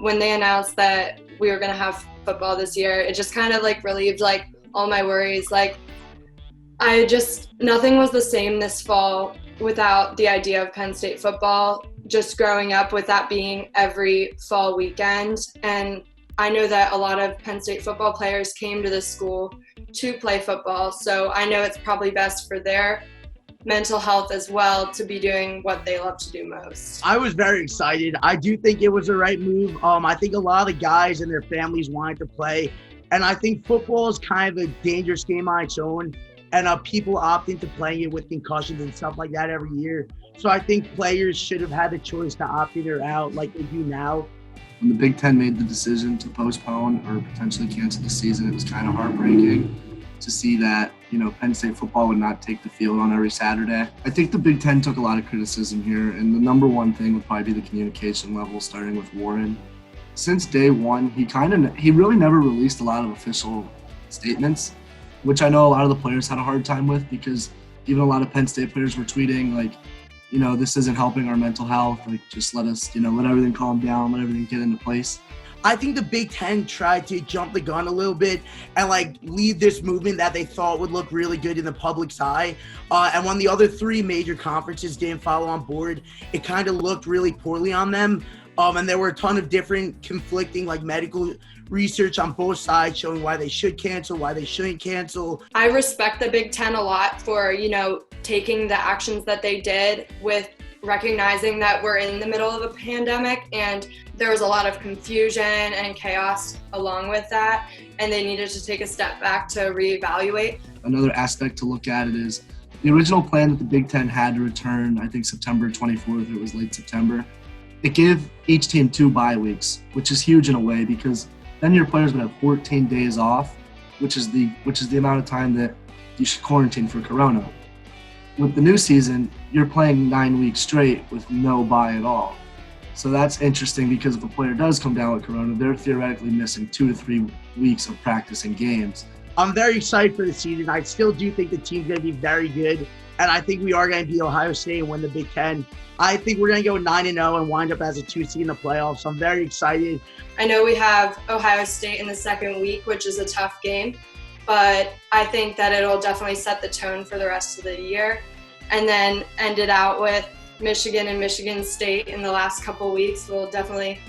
when they announced that we were going to have football this year, it just kind of like relieved like all my worries. Like nothing was the same this fall without the idea of Penn State football, just growing up with that being every fall weekend. And I know that a lot of Penn State football players came to this school to play football, so I know it's probably best for their mental health as well to be doing what they love to do most. I was very excited. I do think it was the right move. I think a lot of the guys and their families wanted to play, and I think football is kind of a dangerous game on its own, and people opt into playing it with concussions and stuff like that every year. So I think players should have had the choice to opt either out like they do now. When the Big Ten made the decision to postpone or potentially cancel the season, it was kind of heartbreaking to see that, Penn State football would not take the field on every Saturday. I think the Big Ten took a lot of criticism here, and the number one thing would probably be the communication level, starting with Warren. Since day one, he really never released a lot of official statements, which I know a lot of the players had a hard time with, because even a lot of Penn State players were tweeting like, this isn't helping our mental health. Like, just let us, let everything calm down, let everything get into place. I think the Big Ten tried to jump the gun a little bit and lead this movement that they thought would look really good in the public's eye. And when the other three major conferences didn't follow on board, it kind of looked really poorly on them. And there were a ton of different conflicting medical research on both sides showing why they should cancel, why they shouldn't cancel. I respect the Big Ten a lot for, taking the actions that they did with recognizing that we're in the middle of a pandemic and there was a lot of confusion and chaos along with that, and they needed to take a step back to reevaluate. Another aspect to look at it is the original plan that the Big Ten had to return, I think September 24th, it was late September. It gave each team 2 bye weeks, which is huge in a way, because then your players would have 14 days off, which is the amount of time that you should quarantine for corona. With the new season, you're playing 9 weeks straight with no bye at all. So that's interesting, because if a player does come down with corona, they're theoretically missing 2 to 3 weeks of practice and games. I'm very excited for the season. I still do think the team's going to be very good, and I think we are going to beat Ohio State and win the Big Ten. I think we're going to go 9-0 and wind up as a 2 seed in the playoffs. So I'm very excited. I know we have Ohio State in the second week, which is a tough game, but I think that it'll definitely set the tone for the rest of the year. And then end it out with Michigan and Michigan State in the last couple weeks will definitely,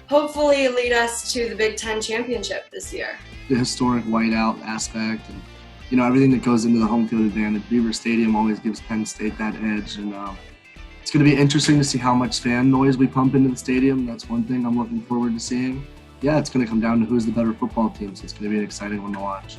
hopefully, lead us to the Big Ten championship this year. The historic whiteout aspect and, everything that goes into the home field advantage. Beaver Stadium always gives Penn State that edge. And it's going to be interesting to see how much fan noise we pump into the stadium. That's one thing I'm looking forward to seeing. Yeah, it's going to come down to who's the better football team, so it's going to be an exciting one to watch.